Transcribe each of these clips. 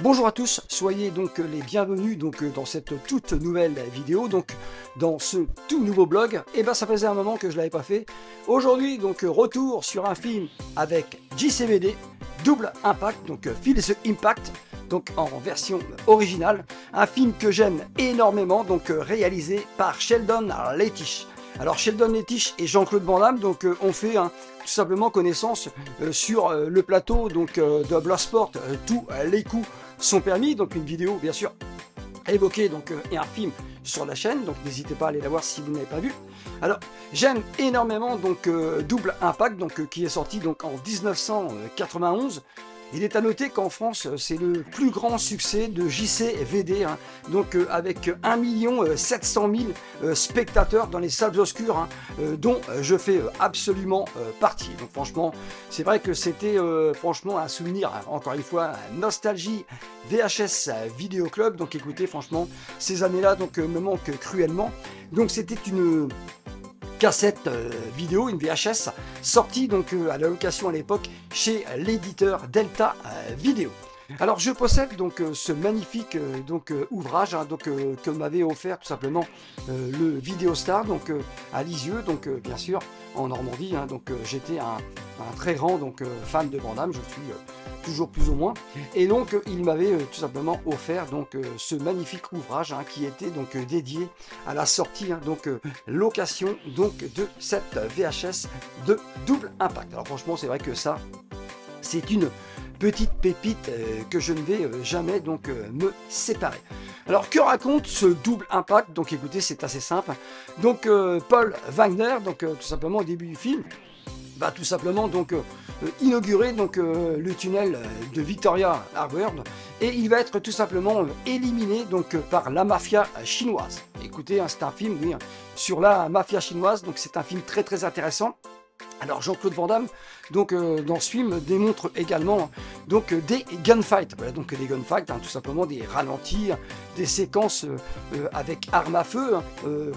Bonjour à tous, soyez donc les bienvenus dans cette toute nouvelle vidéo, donc dans ce tout nouveau blog. Et ben ça faisait un moment que je l'avais pas fait. Aujourd'hui donc retour sur un film avec JCVD, Double Impact, donc Feel the Impact, donc en version originale. Un film que j'aime énormément, donc réalisé par Sheldon Lettich. Alors Sheldon Lettich et Jean-Claude Van Damme donc ont fait tout simplement connaissance sur le plateau donc de Bloodsport, tous les coups sont permis, donc une vidéo bien sûr évoquée donc et un film sur la chaîne, donc n'hésitez pas à aller la voir si vous n'avez pas vu. Alors j'aime énormément donc Double Impact, donc qui est sorti donc en 1991. Il est à noter qu'en France, c'est le plus grand succès de JCVD, hein, donc avec 1 700 000 spectateurs dans les salles obscures, hein, dont je fais absolument partie. Donc franchement, c'est vrai que c'était franchement un souvenir, hein, encore une fois, nostalgie VHS Vidéo Club. Donc écoutez, franchement, ces années-là donc me manquent cruellement. Donc c'était une cassette vidéo, une VHS, sortie donc à la location à l'époque chez l'éditeur Delta Vidéo. Alors je possède donc ce magnifique ouvrage, hein, que m'avait offert tout simplement le Vidéostar donc à Lisieux, donc bien sûr en Normandie, hein, donc j'étais un très grand fan de Van Damme, je suis toujours plus ou moins, et donc il m'avait tout simplement offert donc ce magnifique ouvrage, hein, qui était donc dédié à la sortie, hein, donc location donc de cette VHS de Double Impact. Alors franchement c'est vrai que ça c'est une petite pépite que je ne vais jamais donc me séparer. Alors que raconte ce Double Impact? Donc écoutez, c'est assez simple. Donc Paul Wagner, donc tout simplement au début du film, va tout simplement donc inaugurer donc le tunnel de Victoria Harbour, et il va être tout simplement éliminé donc par la mafia chinoise. Écoutez, hein, c'est un film, oui, sur la mafia chinoise, donc c'est un film très très intéressant. Alors Jean-Claude Van Damme donc dans ce film démontre également donc des gunfights, voilà, donc des gunfights, hein, tout simplement des ralentis, des séquences avec armes à feu, hein,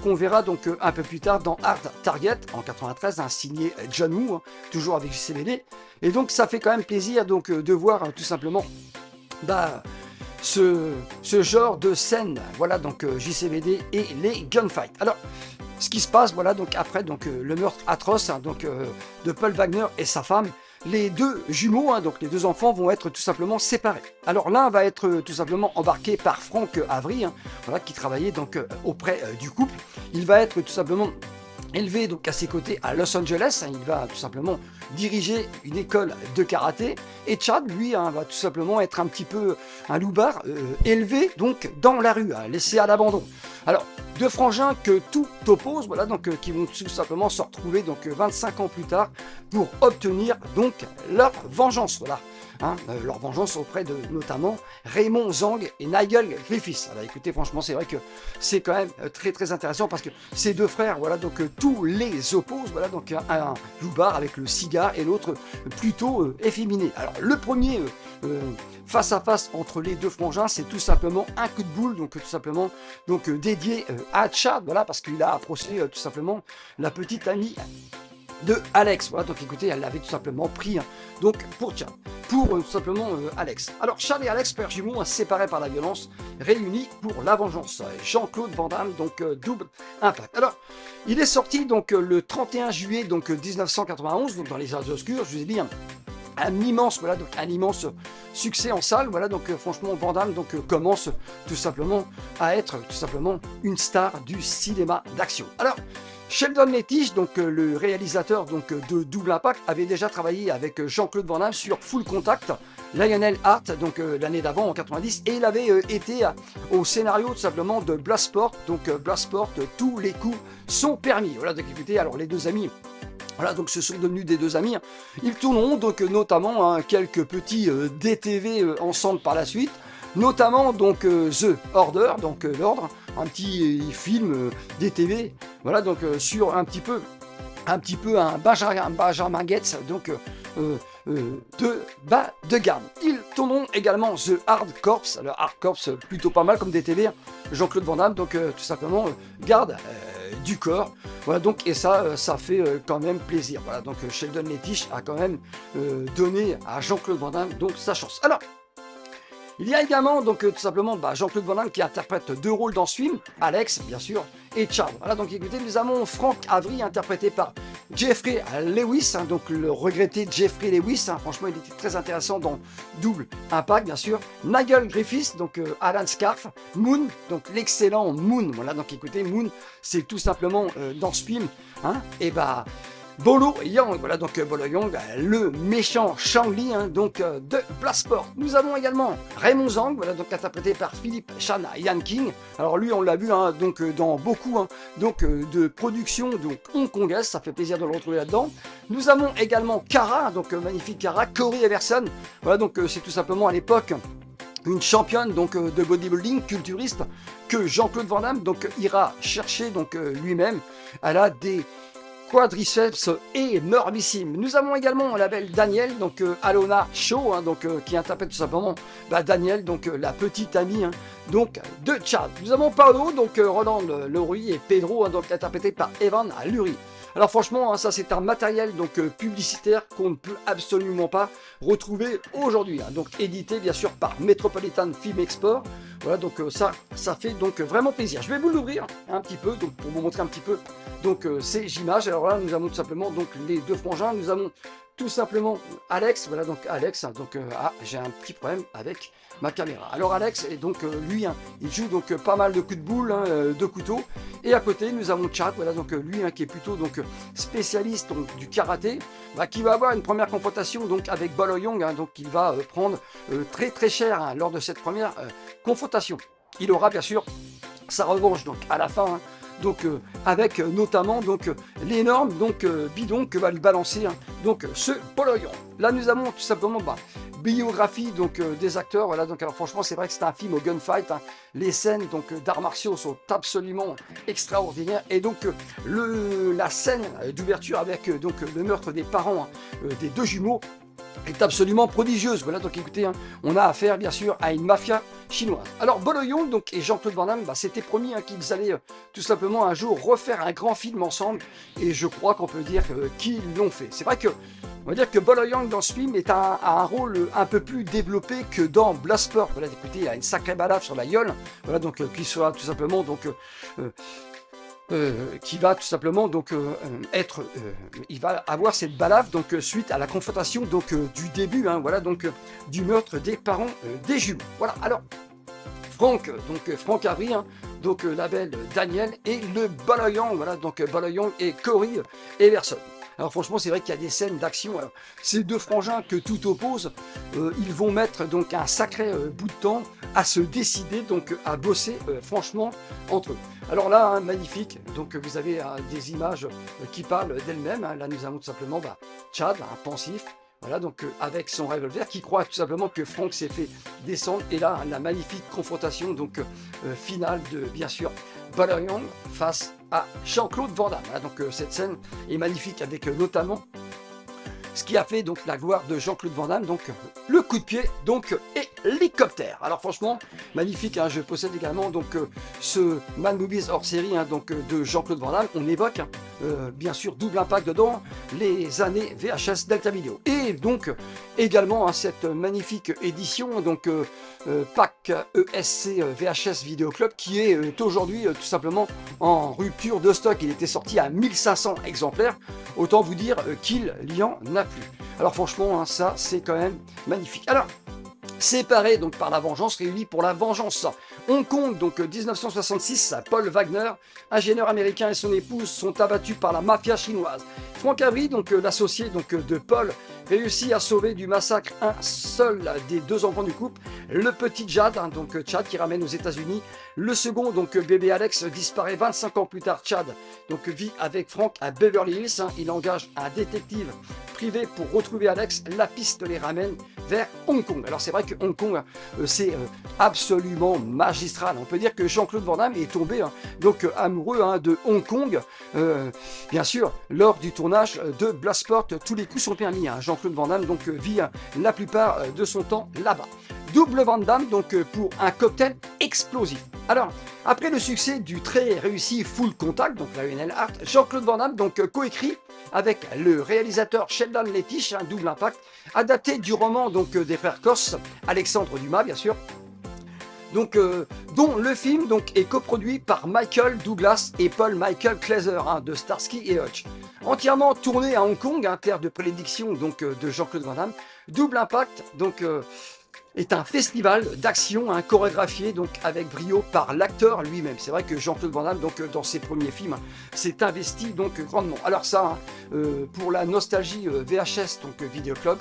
qu'on verra donc un peu plus tard dans Hard Target en 93, hein, signé John Woo, hein, toujours avec JCVD. Et donc ça fait quand même plaisir donc de voir tout simplement ce genre de scène, voilà, donc JCVD et les gunfights. Alors ce qui se passe, voilà, donc après donc le meurtre atroce, hein, donc de Paul Wagner et sa femme, les deux jumeaux, hein, donc les deux enfants vont être tout simplement séparés. Alors l'un va être tout simplement embarqué par Frank Avery, hein, voilà, qui travaillait donc auprès du couple. Il va être tout simplement élevé donc à ses côtés à Los Angeles, hein, il va tout simplement diriger une école de karaté, et Chad lui, hein, va tout simplement être un petit peu un loupard élevé donc dans la rue, hein, laissé à l'abandon. Alors deux frangins que tout oppose, voilà, donc qui vont tout simplement se retrouver donc 25 ans plus tard pour obtenir donc leur vengeance, voilà. Hein, leur vengeance auprès de notamment Raymond Zhang et Nigel Griffiths. Alors écoutez, franchement c'est vrai que c'est quand même très très intéressant, parce que ces deux frères, voilà, donc tous les opposent, voilà, donc un loupard avec le cigare et l'autre plutôt efféminé. Alors le premier face à face entre les deux frangins, c'est tout simplement un coup de boule, donc tout simplement donc dédié à Chad, voilà, parce qu'il a approché tout simplement la petite amie de Alex, voilà, donc écoutez, elle l'avait tout simplement pris, hein, donc pour Chad, pour tout simplement Alex. Alors Chad et Alex, père jumeaux, hein, séparés par la violence, réunis pour la vengeance. Jean-Claude Van Damme, donc Double Impact. Alors il est sorti donc le 31 juillet donc 1991, donc dans les salles obscures, je vous ai dit, hein, un immense, voilà, donc un immense succès en salle, voilà, donc franchement Van Damme donc commence tout simplement à être tout simplement une star du cinéma d'action. Alors Sheldon Lettich, donc le réalisateur donc de Double Impact, avait déjà travaillé avec Jean-Claude Van Damme sur Full Contact, Lionel Hart, donc l'année d'avant en 90, et il avait été au scénario tout simplement de Bloodsport, donc Bloodsport, tous les coups sont permis. Voilà, donc écoutez, alors les deux amis, voilà, donc ce sont devenus des deux amis. Ils tourneront donc notamment, hein, quelques petits DTV ensemble par la suite, notamment donc The Order, donc l'ordre, un petit film DTV, voilà, donc sur un petit peu un Benjamin Gates, donc de garde. Ils tourneront également The Hard Corps, le Hard Corps plutôt pas mal comme DTV, Jean-Claude Van Damme, donc tout simplement garde du corps, voilà, donc, et ça fait quand même plaisir, voilà, donc Sheldon Lettich a quand même donné à Jean-Claude Van Damme donc sa chance. Alors Il y a également donc tout simplement Jean-Claude Van Damme qui interprète 2 rôles dans ce film, Alex bien sûr et Chad. Voilà, donc écoutez, nous avons Frank Avery interprété par Jeffrey Lewis, hein, donc le regretté Jeffrey Lewis, hein, franchement il était très intéressant dans Double Impact bien sûr. Nigel Griffiths, donc Alan Scarf, Moon, donc l'excellent Moon. Voilà, donc écoutez, Moon c'est tout simplement dans ce film, hein, et Bolo Yang, voilà donc Bolo Yang, le méchant Shang-Li, hein, donc de Bloodsport. Nous avons également Raymond Zhang, voilà donc interprété par Philippe Chan Yan King. Alors lui on l'a vu hein, donc dans beaucoup hein, donc de productions donc hongkongaises, ça fait plaisir de le retrouver là-dedans. Nous avons également Kara, donc magnifique Kara, Corey Everson. Voilà donc c'est tout simplement à l'époque une championne donc de bodybuilding culturiste que Jean-Claude Van Damme donc ira chercher donc lui-même. Elle a des quadriceps énormissime. Nous avons également la belle Danielle, donc Alona Shaw, hein, donc qui interprète tout simplement Danielle, donc la petite amie hein, donc de Chad. Nous avons Paolo, donc Roland Lurie et Pedro, hein, donc interprété par Evan Lurie. Alors franchement, hein, ça c'est un matériel donc publicitaire qu'on ne peut absolument pas retrouver aujourd'hui. Hein, donc édité bien sûr par Metropolitan Film Export. Voilà, donc ça fait donc vraiment plaisir. Je vais vous l'ouvrir un petit peu donc pour vous montrer un petit peu donc ces images. Alors là, nous avons tout simplement donc les 2 frangins. Nous avons tout simplement Alex. Voilà donc Alex. Hein, donc j'ai un petit problème avec ma caméra. Alors Alex et donc lui, hein, il joue donc pas mal de coups de boule, hein, de couteau. Et à côté, nous avons Chad. Voilà donc lui hein, qui est plutôt donc spécialiste donc, du karaté, qui va avoir une première confrontation donc avec Bolo Yang, hein, donc il va prendre très cher hein, lors de cette première confrontation. Il aura bien sûr sa revanche donc à la fin. Hein, donc avec notamment donc l'énorme donc bidon que va lui balancer hein, donc ce Bolo Yang. Là nous avons tout simplement biographie donc des acteurs. Voilà donc alors franchement c'est vrai que c'est un film au gunfight. Hein. Les scènes donc d'arts martiaux sont absolument extraordinaires et donc la scène d'ouverture avec donc le meurtre des parents hein, des 2 jumeaux est absolument prodigieuse. Voilà donc écoutez, hein, on a affaire bien sûr à une mafia chinoise. Alors Bolo Yang donc et Jean-Claude Van Damme s'étaient promis hein, qu'ils allaient tout simplement un jour refaire un grand film ensemble et je crois qu'on peut dire qu'ils l'ont fait. C'est vrai que on va dire que Bolo Yang dans ce film a un rôle un peu plus développé que dans Bloodsport. Voilà, écoutez, il a une sacrée balafre sur la gueule. Voilà donc qui sera tout simplement donc qui va tout simplement donc être, il va avoir cette balafre donc suite à la confrontation donc du début, hein, voilà donc du meurtre des parents des jumeaux. Voilà. Alors Frank Avery, hein, donc la belle Danielle et le Bolo Yang, voilà donc Bolo Yang et Corey Everson. Alors franchement c'est vrai qu'il y a des scènes d'action. Ces 2 frangins que tout oppose, ils vont mettre donc un sacré bout de temps à se décider donc à bosser franchement entre eux. Alors là hein, magnifique, donc vous avez des images qui parlent d'elles-mêmes. Hein. Là nous avons tout simplement Chad, un pensif. Voilà, donc avec son revolver, qui croit tout simplement que Frank s'est fait descendre. Et là, la magnifique confrontation donc finale de, bien sûr, Bolo Yang face à Jean-Claude Van Damme. Voilà, donc cette scène est magnifique avec notamment ce qui a fait donc la gloire de Jean-Claude Van Damme, donc le coup de pied, donc hélicoptère. Alors franchement, magnifique, hein, je possède également donc ce Man Movies hors série hein, donc de Jean-Claude Van Damme. On évoque hein, bien sûr Double Impact dedans, les années VHS Delta Video. Et donc également hein, cette magnifique édition, donc pack ESC VHS Video Club qui est aujourd'hui tout simplement en rupture de stock. Il était sorti à 1500 exemplaires, autant vous dire qu'il y en a plus. Alors franchement, hein, ça c'est quand même magnifique. Alors, séparés donc par la vengeance, réunis pour la vengeance. Hong Kong, donc 1966, Paul Wagner, ingénieur américain et son épouse sont abattus par la mafia chinoise. Frank Avery, donc l'associé donc de Paul, réussit à sauver du massacre un seul des 2 enfants du couple, le petit Chad, hein, donc Chad qui ramène aux États-Unis. Le second, donc bébé Alex, disparaît 25 ans plus tard. Chad donc vit avec Frank à Beverly Hills. Hein. Il engage un détective privé pour retrouver Alex. La piste les ramène vers Hong Kong. Alors c'est vrai que Hong Kong, c'est absolument magistral. On peut dire que Jean-Claude Van Damme est tombé hein, donc amoureux hein, de Hong Kong. Bien sûr, lors du tournage de Bloodsport, tous les coups sont permis. Hein. Jean-Claude Van Damme donc vit la plupart de son temps là-bas. Double Van Damme donc pour un cocktail explosif. Alors, Après le succès du très réussi Full Contact, donc Lionheart, Jean-Claude Van Damme donc coécrit avec le réalisateur Sheldon Lettich, un double impact, adapté du roman donc des frères Corse, Alexandre Dumas bien sûr, donc, dont le film donc, est coproduit par Michael Douglas et Paul Michael Glaser de Starsky et Hutch. Entièrement tourné à Hong Kong, terre de prédilection donc, de Jean-Claude Van Damme, Double Impact donc, est un festival d'action chorégraphié donc avec brio par l'acteur lui-même. C'est vrai que Jean-Claude Van Damme donc dans ses premiers films s'est investi donc grandement. Alors ça, pour la nostalgie VHS donc Vidéo Club,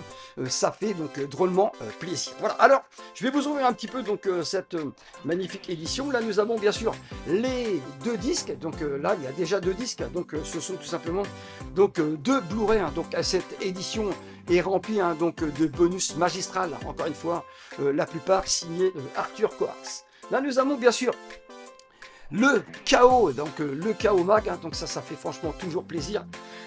ça fait donc drôlement plaisir. Voilà. Alors je vais vous ouvrir un petit peu donc cette magnifique édition. Là nous avons bien sûr les deux disques. Donc là il y a déjà deux disques. Donc ce sont tout simplement donc deux Blu-ray. Donc à cette édition est remplie donc de bonus magistral. Encore une fois. La plupart signés Arthur Coax. Là nous avons bien sûr le KO, donc le KO Mag, donc ça fait franchement toujours plaisir.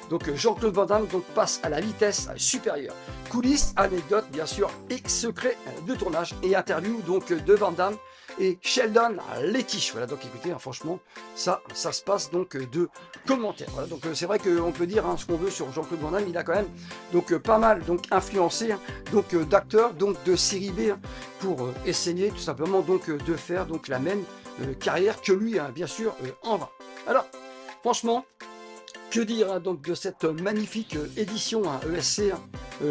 Donc Jean-Claude Van Damme donc, passe à la vitesse supérieure. Coulisses, anecdotes bien sûr et secrets de tournage et interview donc de Van Damme et Sheldon Lettich. Voilà donc écoutez franchement ça se passe donc de commentaires. Voilà, donc c'est vrai qu'on peut dire ce qu'on veut sur Jean-Claude Van Damme, il a quand même donc pas mal donc influencé donc d'acteurs donc de série B pour essayer tout simplement donc de faire donc la même carrière que lui bien sûr en vain. Alors franchement que dire donc de cette magnifique édition ESC,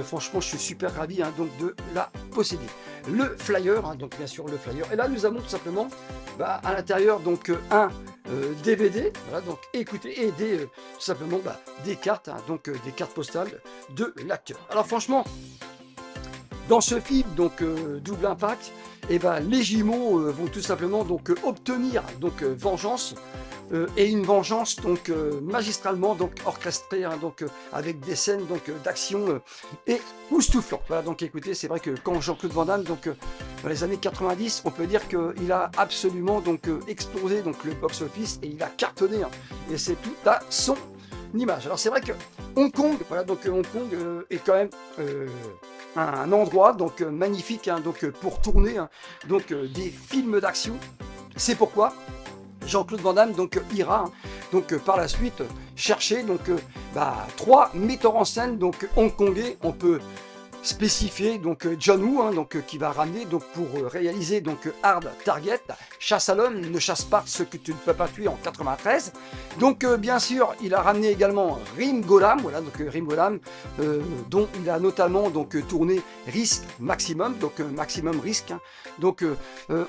franchement je suis super ravi donc de la posséder. Le flyer, donc bien sûr le flyer, et là nous avons tout simplement à l'intérieur donc un DVD, voilà, donc écoutez, et tout simplement des cartes, donc des cartes postales de l'acteur. Alors franchement, dans ce film donc Double Impact, les jumeaux vont tout simplement donc obtenir donc vengeance. Et une vengeance donc magistralement donc orchestrée donc avec des scènes donc d'action époustouflantes. Voilà donc écoutez, c'est vrai que quand Jean-Claude Van Damme donc dans les années 90, on peut dire qu'il a absolument donc explosé donc le box-office et il a cartonné et c'est tout à son image. Alors c'est vrai que Hong Kong, voilà donc Hong Kong est quand même un endroit donc magnifique donc pour tourner donc des films d'action. C'est pourquoi Jean-Claude Van Damme donc ira donc par la suite chercher donc trois metteurs en scène donc hongkongais. On peut spécifié donc John Woo donc qui va ramener donc pour réaliser donc Hard Target, chasse à l'homme, ne chasse pas ce que tu ne peux pas tuer en 93. Donc bien sûr il a ramené également Rim Golam, voilà donc Rim Golam dont il a notamment donc tourné Risque Maximum, donc Maximum Risque, donc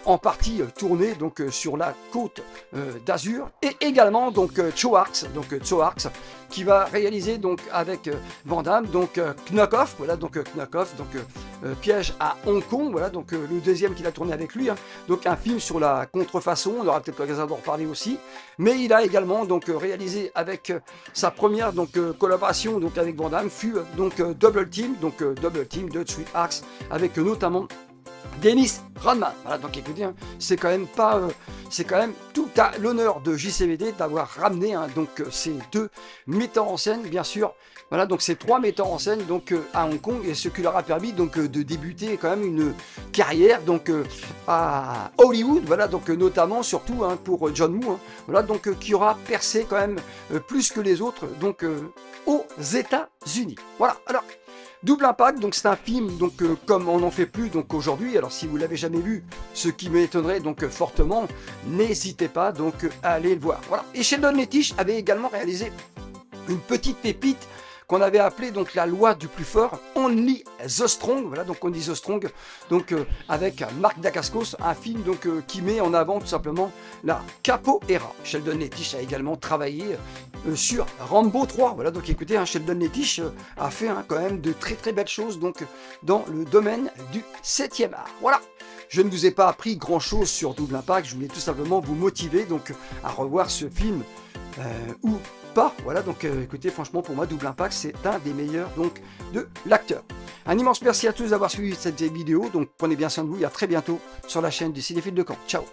en partie tourné donc sur la côte d'Azur, et également donc Choarks, qui va réaliser donc avec Van Damme donc Knock-Off, voilà donc Knock-Off, donc Piège à Hong Kong, voilà donc le deuxième qu'il a tourné avec lui, donc un film sur la contrefaçon. On aura peut-être l'occasion d'en reparler aussi, mais il a également donc réalisé avec sa première donc collaboration donc avec Van Damme fut donc Double Team de Street Axe, avec notamment Dennis Rodman. Voilà donc écoutez, c'est quand même pas, c'est quand même tout à l'honneur de JCVD d'avoir ramené donc ces deux metteurs en scène, bien sûr. Voilà donc ces trois metteurs en scène donc à Hong Kong, et ce qui leur a permis donc de débuter quand même une carrière donc à Hollywood. Voilà donc notamment surtout pour John Woo, voilà donc qui aura percé quand même plus que les autres donc aux États-Unis. Voilà. Alors Double Impact, donc c'est un film donc comme on n'en fait plus donc aujourd'hui. Alors si vous l'avez jamais vu, ce qui m'étonnerait donc fortement, n'hésitez pas donc à aller le voir. Voilà. Et Sheldon Lettich avait également réalisé une petite pépite qu'on avait appelé donc la loi du plus fort, Only the Strong. Voilà donc Only the Strong, donc avec Mark Dacascos, un film donc qui met en avant tout simplement la capoeira. Sheldon Lettich a également travaillé sur Rambo 3. Voilà donc écoutez, Sheldon Lettich a fait quand même de très très belles choses donc dans le domaine du 7e art. Voilà. Je ne vous ai pas appris grand chose sur Double Impact, je voulais tout simplement vous motiver donc à revoir ce film ou pas. Voilà donc écoutez, franchement pour moi Double Impact c'est un des meilleurs donc de l'acteur. Un immense merci à tous d'avoir suivi cette vidéo, donc prenez bien soin de vous et à très bientôt sur la chaîne du Cinéphile de Caen. Ciao.